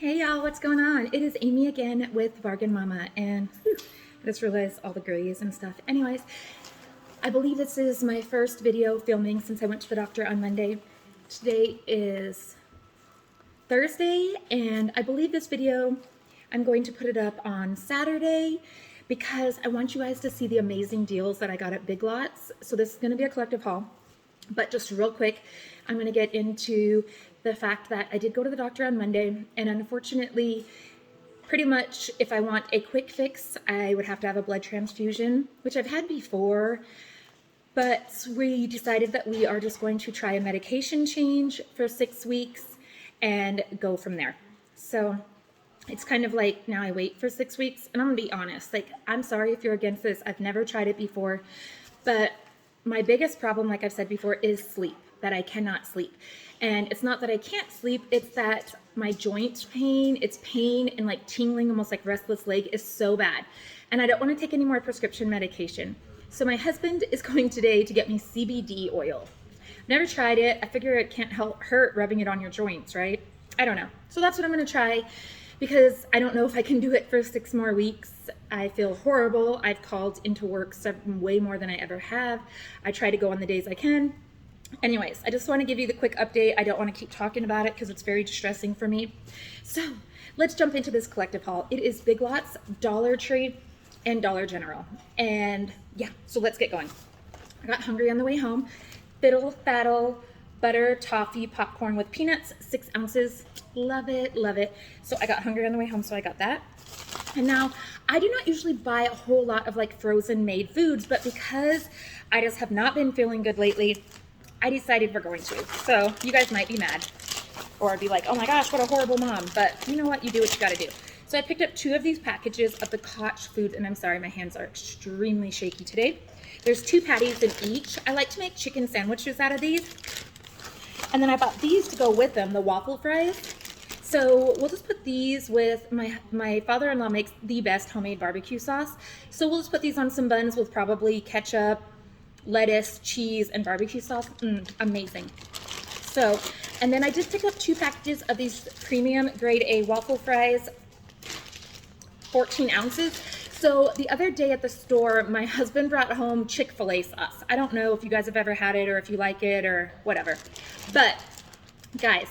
Hey y'all, what's going on? It is Amy again with Bargain Mama, and I just realized all the grays and stuff. Anyways, I believe this is my first video filming since I went to the doctor on Monday. Today is Thursday, and I believe this video, I'm going to put it up on Saturday because I want you guys to see the amazing deals that I got at Big Lots. So this is going to be a collective haul, but just real quick, I'm going to get into the fact that I did go to the doctor on Monday, and unfortunately, pretty much if I want a quick fix, I would have to have a blood transfusion, which I've had before, but we decided that we are just going to try a medication change for 6 weeks and go from there. So it's kind of like now I wait for 6 weeks, and I'm gonna be honest, like, I'm sorry if you're against this. I've never tried it before, but my biggest problem, like I've said before, is sleep, that I cannot sleep. And it's not that I can't sleep, it's that my joint pain, it's pain and like tingling, almost like restless leg, is so bad. And I don't want to take any more prescription medication. So my husband is going today to get me CBD oil. Never tried it. I figure it can't hurt rubbing it on your joints, right? I don't know. So that's what I'm going to try, because I don't know if I can do it for 6 more weeks. I feel horrible. I've called into work way more than I ever have. I try to go on the days I can. Anyways, I just want to give you the quick update. I don't want to keep talking about it because it's very distressing for me. So let's jump into this collective haul. It is Big Lots, Dollar Tree, and Dollar General. And yeah, so let's get going. I got hungry on the way home. Fiddle Faddle butter toffee popcorn with peanuts, 6 ounces. Love it, love it. So I got hungry on the way home, so I got that. And now I do not usually buy a whole lot of like frozen made foods, but because I just have not been feeling good lately, I decided we're going to. So you guys might be mad or be like, oh my gosh, what a horrible mom. But you know what? You do what you got to do. So I picked up 2 of these packages of the Koch foods, and I'm sorry, my hands are extremely shaky today. There's 2 patties in each. I like to make chicken sandwiches out of these. And then I bought these to go with them, the waffle fries. So we'll just put these with, my father-in-law makes the best homemade barbecue sauce. So we'll just put these on some buns with probably ketchup, lettuce, cheese, and barbecue sauce. Amazing. So, and then I did pick up 2 packages of these premium grade A waffle fries, 14 ounces. So the other day at the store, my husband brought home Chick-Fil-a sauce. I don't know if you guys have ever had it or if you like it or whatever. But guys,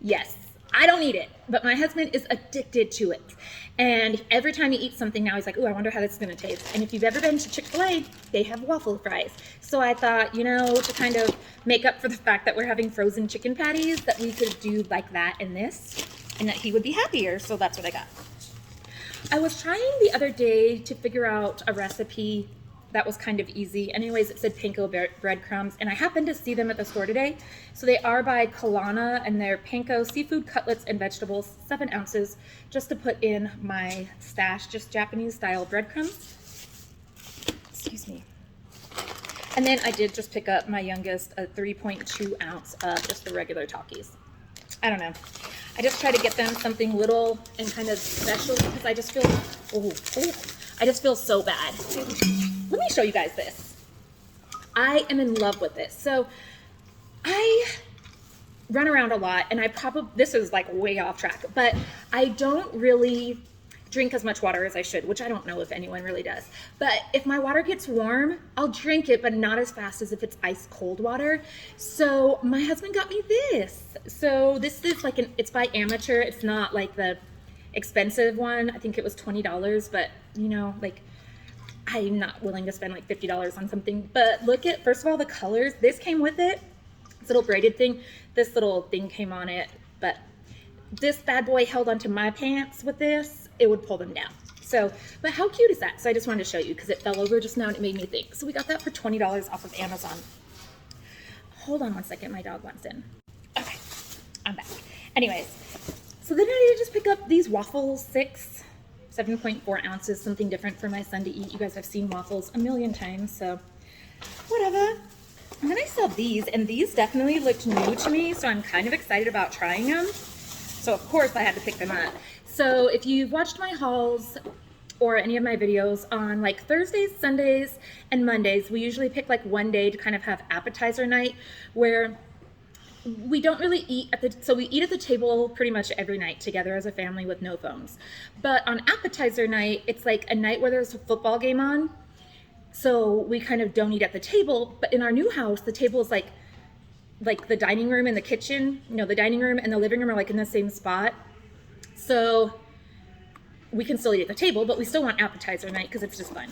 yes, I don't eat it, but my husband is addicted to it. And every time he eats something now, he's like, oh, I wonder how this is going to taste. And if you've ever been to Chick-fil-A, they have waffle fries. So I thought, you know, to kind of make up for the fact that we're having frozen chicken patties, that we could do like that in this, and that he would be happier. So that's what I got. I was trying the other day to figure out a recipe that was kind of easy. Anyways, it said Panko breadcrumbs, and I happened to see them at the store today. So they are by Cutlets, and they're Panko seafood cutlets and vegetables, 7 ounces, just to put in my stash, just Japanese style breadcrumbs. Excuse me. And then I did just pick up my youngest a 3.2 ounce of just the regular Takis. I don't know. I just try to get them something little and kind of special because I just feel, I just feel so bad. Let me show you guys this. I am in love with this. So I run around a lot, and this is like way off track, but I don't really drink as much water as I should, which I don't know if anyone really does. But if my water gets warm, I'll drink it, but not as fast as if it's ice cold water. So my husband got me this. So this is like it's by Amateur. It's not like the expensive one. I think it was $20, but you know, like, I'm not willing to spend like $50 on something. But look at, first of all, the colors. This came with it. This little braided thing. This little thing came on it. But this bad boy held onto my pants with this. It would pull them down. So, but how cute is that? So I just wanted to show you because it fell over just now and it made me think. So we got that for $20 off of Amazon. Hold on one second. My dog wants in. Okay, I'm back. Anyways, so then I did just pick up these Waffle Sticks. 7.4 ounces, something different for my son to eat. You guys have seen waffles a million times, so whatever. And then I saw these, and these definitely looked new to me, so I'm kind of excited about trying them. So of course I had to pick them up. So if you've watched my hauls or any of my videos on like Thursdays, Sundays, and Mondays, we usually pick like one day to kind of have appetizer night where we don't really eat so we eat at the table pretty much every night together as a family with no phones. But on appetizer night, it's like a night where there's a football game on. So we kind of don't eat at the table, but in our new house, the table is like the dining room and the kitchen, the dining room and the living room are like in the same spot. So we can still eat at the table, but we still want appetizer night because it's just fun.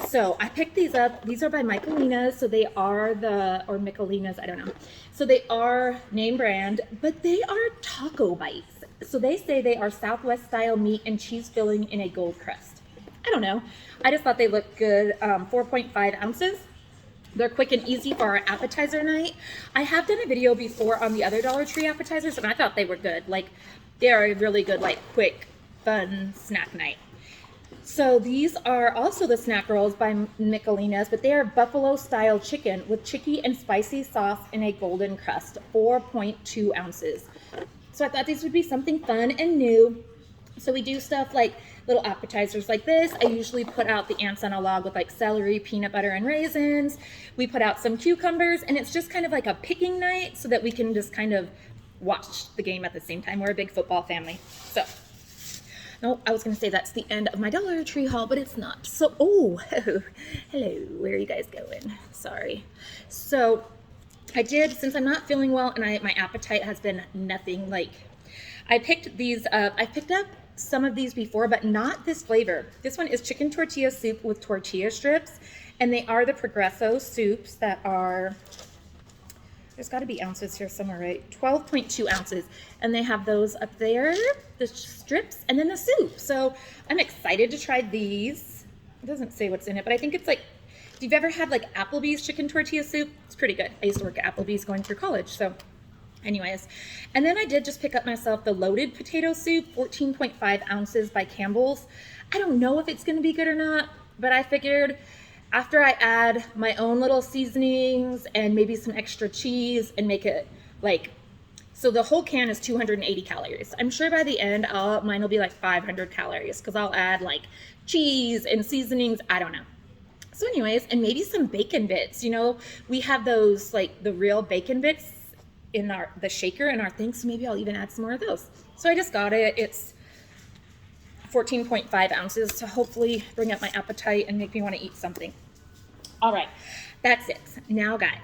So I picked these up. These are by Michelina's. So they are or Michelina's, I don't know. So they are name brand, but they are taco bites. So they say they are Southwest style meat and cheese filling in a gold crust. I don't know. I just thought they looked good. 4.5 ounces. They're quick and easy for our appetizer night. I have done a video before on the other Dollar Tree appetizers, and I thought they were good. Like, they are a really good, like, quick, fun snack night. So these are also the snack rolls by Michelina's, but they are buffalo style chicken with chicky and spicy sauce in a golden crust, 4.2 ounces. So I thought these would be something fun and new. So we do stuff like little appetizers like this. I usually put out the ants on a log with like celery, peanut butter, and raisins. We put out some cucumbers, and it's just kind of like a picking night so that we can just kind of watch the game at the same time. We're a big football family. So, no, I was going to say that's the end of my Dollar Tree haul, but it's not. So, hello, where are you guys going? Sorry. So, I did, since I'm not feeling well and my appetite has been nothing, like, I picked these up. I picked up some of these before, but not this flavor. This one is chicken tortilla soup with tortilla strips, and they are the Progresso soups that are, there's got to be ounces here somewhere, right? 12.2 ounces, and they have those up there, the strips, and then the soup. So I'm excited to try these. It doesn't say what's in it, but I think it's like, if you've ever had like Applebee's chicken tortilla soup, it's pretty good. I used to work at Applebee's going through college, so anyways. And then I did just pick up myself the loaded potato soup, 14.5 ounces by Campbell's. I don't know if it's going to be good or not, but I figured after I add my own little seasonings and maybe some extra cheese and make it like, so the whole can is 280 calories. I'm sure by the end, mine will be like 500 calories because I'll add like cheese and seasonings. I don't know. So anyways, and maybe some bacon bits. We have those like the real bacon bits in the shaker in our thing, so maybe I'll even add some more of those. So I just got it. It's 14.5 ounces to hopefully bring up my appetite and make me want to eat something. All right, that's it. Now, guys,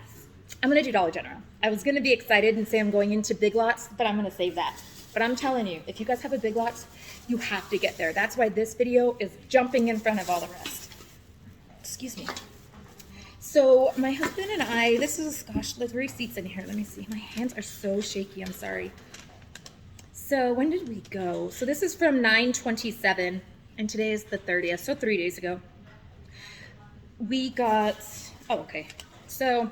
I'm going to do Dollar General. I was going to be excited and say I'm going into Big Lots, but I'm going to save that. But I'm telling you, if you guys have a Big Lots, you have to get there. That's why this video is jumping in front of all the rest. Excuse me. So my husband and I, there's receipts in here. Let me see. My hands are so shaky. I'm sorry. So when did we go? So this is from 9/27, and today is the 30th, so 3 days ago. We got, okay. So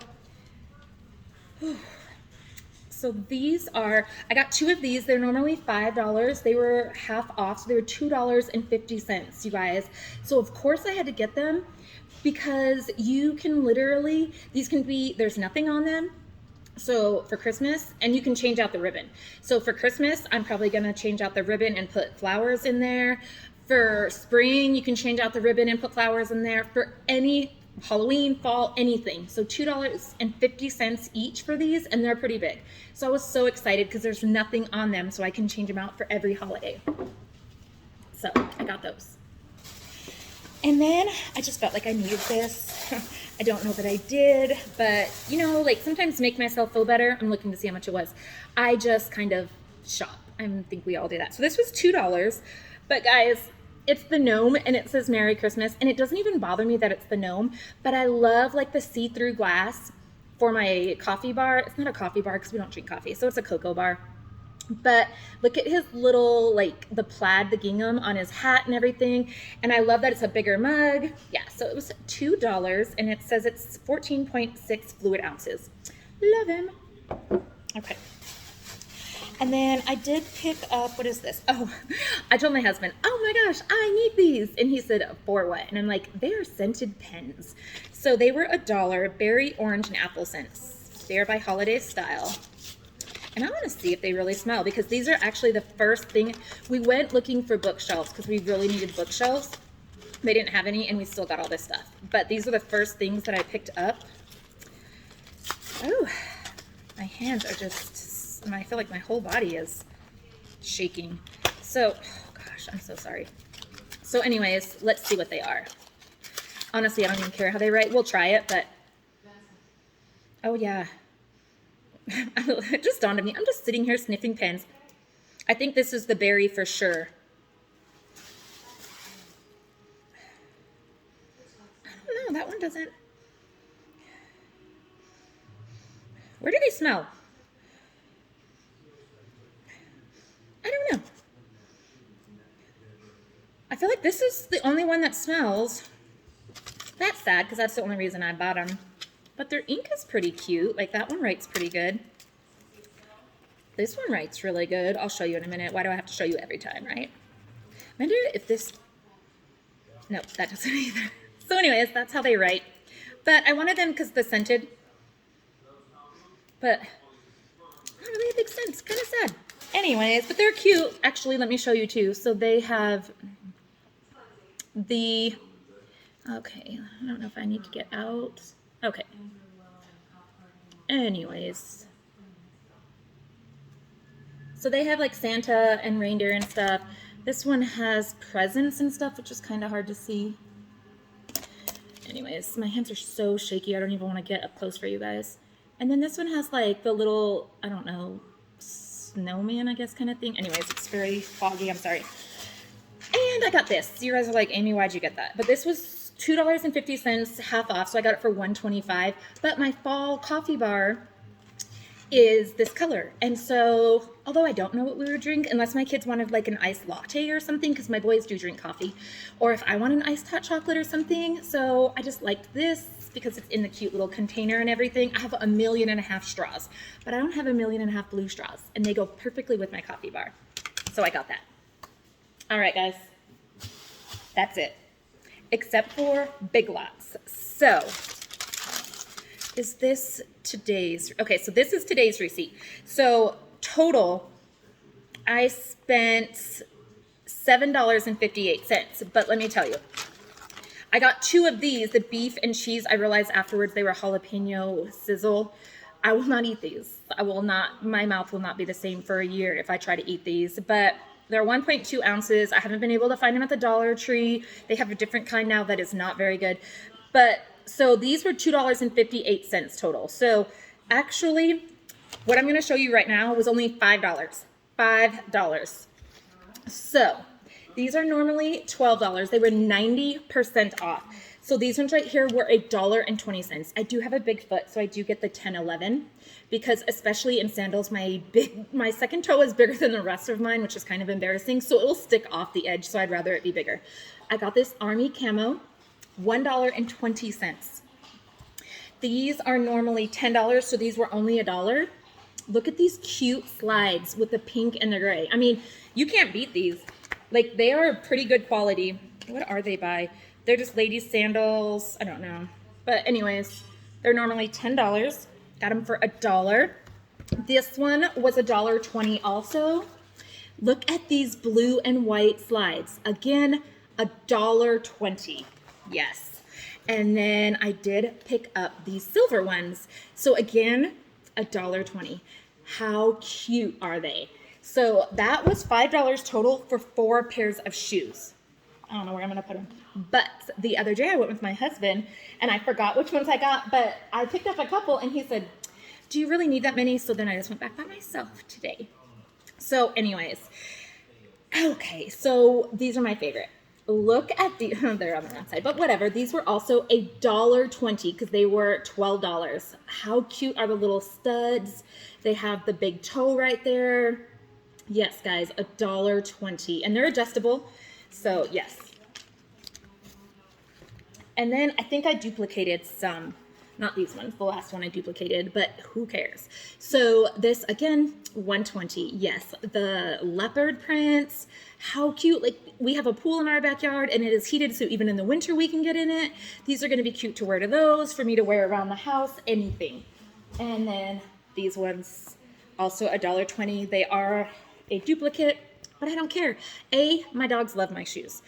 these are, I got 2 of these. They're normally $5. They were half off, so they were $2.50, you guys. So of course I had to get them because you can literally, there's nothing on them. So for Christmas, and you can change out the ribbon. So for Christmas, I'm probably gonna change out the ribbon and put flowers in there. For spring, you can change out the ribbon and put flowers in there. For any Halloween, fall, anything. So $2.50 each for these, and they're pretty big. So I was so excited because there's nothing on them, so I can change them out for every holiday. So I got those. And then I just felt like I needed this. I don't know that I did, but like sometimes make myself feel better. I'm looking to see how much it was. I just kind of shop. I think we all do that. So this was $2, but guys, it's the gnome and it says Merry Christmas, and it doesn't even bother me that it's the gnome, but I love like the see-through glass for my coffee bar. It's not a coffee bar because we don't drink coffee, so it's a cocoa bar. But look at his little, like the plaid, the gingham on his hat and everything. And I love that it's a bigger mug. Yeah, so it was $2 and it says it's 14.6 fluid ounces. Love him. Okay. And then I did pick up, what is this? Oh, I told my husband, oh my gosh, I need these. And he said, for what? And I'm like, they are scented pens. So they were $1, berry, orange, and apple scents. They are by Holiday Style. And I want to see if they really smell, because these are actually the first thing. We went looking for bookshelves because we really needed bookshelves. They didn't have any, and we still got all this stuff. But these are the first things that I picked up. Oh, My hands are just, I feel like my whole body is shaking. So, oh gosh, I'm so sorry. So anyways, let's see what they are. Honestly, I don't even care how they write. We'll try it, but, oh yeah. It just dawned on me. I'm just sitting here sniffing pens. I think this is the berry for sure. I don't know, that one doesn't. Where do they smell? I don't know. I feel like this is the only one that smells. That's sad because that's the only reason I bought them. But their ink is pretty cute. Like that one writes pretty good. This one writes really good. I'll show you in a minute. Why do I have to show you every time, right? I wonder if this... No, that doesn't either. So anyways, that's how they write. But I wanted them because the scented. But not really a big scent. It's kind of sad. Anyways, but they're cute. Actually, let me show you too. So they have the... Okay, I don't know if I need to get out. Okay. Anyways. So they have like Santa and reindeer and stuff. This one has presents and stuff, which is kind of hard to see. Anyways, my hands are so shaky. I don't even want to get up close for you guys. And then this one has like the little, I don't know, snowman, I guess, kind of thing. Anyways, it's very foggy. I'm sorry. And I got this. You guys are like, Amy, why'd you get that? But this was $2.50, half off. So I got it for $1.25. But my fall coffee bar is this color. And so, although I don't know what we would drink, unless my kids wanted like an iced latte or something, because my boys do drink coffee, or if I want an iced hot chocolate or something. So I just liked this because it's in the cute little container and everything. I have 1.5 million straws, but I don't have 1.5 million blue straws, and they go perfectly with my coffee bar. So I got that. All right, guys, that's it, except for Big Lots. So is this today's? Okay, so this is today's receipt. So total, I spent $7.58. But let me tell you, I got 2 of these, the beef and cheese. I realized afterwards they were jalapeno sizzle. I will not eat these. I will not, my mouth will not be the same for a year if I try to eat these. But they're 1.2 ounces. I haven't been able to find them at the Dollar Tree. They have a different kind now that is not very good. But so these were $2.58 total. So actually, what I'm going to show you right now was only $5. $5. So these are normally $12. They were 90% off. So these ones right here were $1.20. I do have a big foot, so I do get the 10-11, because especially in sandals, my second toe is bigger than the rest of mine, which is kind of embarrassing. So it will stick off the edge. So I'd rather it be bigger. I got this Army Camo, $1.20. These are normally $10, so these were only $1. Look at these cute slides with the pink and the gray. I mean, you can't beat these. Like, they are pretty good quality. What are they by? They're just ladies' sandals. I don't know. But anyways, they're normally $10. Got them for $1. This one was $1.20 also. Look at these blue and white slides. Again, $1.20. Yes. And then I did pick up these silver ones. So again, $1.20. How cute are they? So that was $5 total for 4 pairs of shoes. I don't know where I'm going to put them. But the other day I went with my husband and I forgot which ones I got, but I picked up a couple and he said, do you really need that many? So then I just went back by myself today. So anyways, okay, so these are my favorite. Look at the, they're on the wrong side, but whatever. These were also $1.20 because they were $12. How cute are the little studs? They have the big toe right there. Yes, guys, $1.20, and they're adjustable. So yes. And then I think I duplicated some, not these ones, the last one I duplicated, but who cares? So this, again, $1.20. Yes, the leopard prints, how cute. Like, we have a pool in our backyard and it is heated, so even in the winter we can get in it. These are going to be cute to wear to those, for me to wear around the house, anything. And then these ones, also $1.20. They are a duplicate, but I don't care. My dogs love my shoes.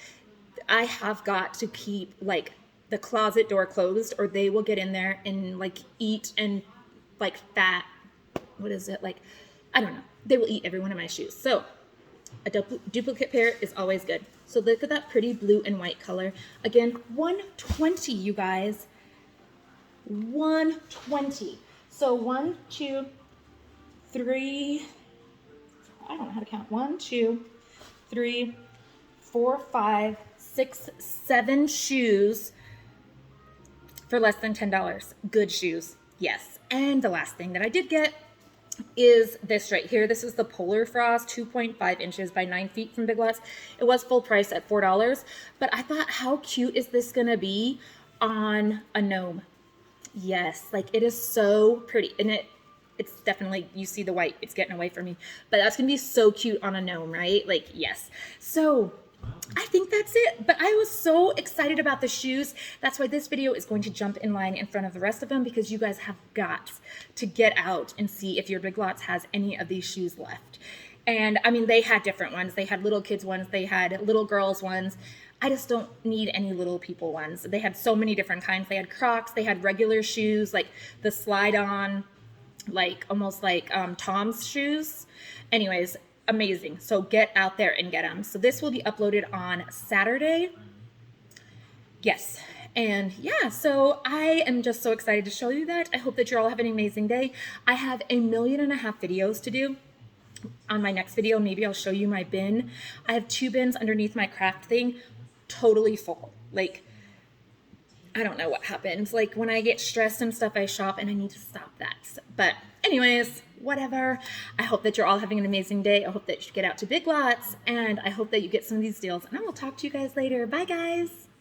I have got to keep, like, the closet door closed or they will get in there and, like, eat and, like, fat what is it? Like, I don't know. They will eat every one of my shoes. So a duplicate pair is always good. So look at that pretty blue and white color. Again, $120, you guys. $120. So 1, 2, 3, I don't know how to count. 1, 2, 3, 4, 5, 6, 7 shoes for less than $10. Good shoes, yes. And the last thing that I did get is this right here. This is the Polar Frost, 2.5 inches by 9 feet from Big Lots. It was full price at $4, but I thought, how cute is this gonna be on a gnome? Yes, like it is so pretty, and it's definitely, you see the white, it's getting away from me, but that's gonna be so cute on a gnome, right? Like, yes. So I think that's it, but I was so excited about the shoes. That's why this video is going to jump in line in front of the rest of them, because you guys have got to get out and see if your Big Lots has any of these shoes left. And I mean, they had different ones. They had little kids ones, they had little girls ones. I just don't need any little people ones. They had so many different kinds. They had Crocs, they had regular shoes, like the slide on, like almost like Tom's shoes. Anyways, amazing. So get out there and get them. So this will be uploaded on Saturday. Yes. And yeah, so I am just so excited to show you that. I hope that you're all having an amazing day. I have 1.5 million videos to do. On my next video, maybe I'll show you my bin. I have 2 bins underneath my craft thing, totally full. Like, I don't know what happens. Like, when I get stressed and stuff, I shop, and I need to stop that. But anyways, whatever. I hope that you're all having an amazing day. I hope that you get out to Big Lots, and I hope that you get some of these deals. And I will talk to you guys later. Bye, guys.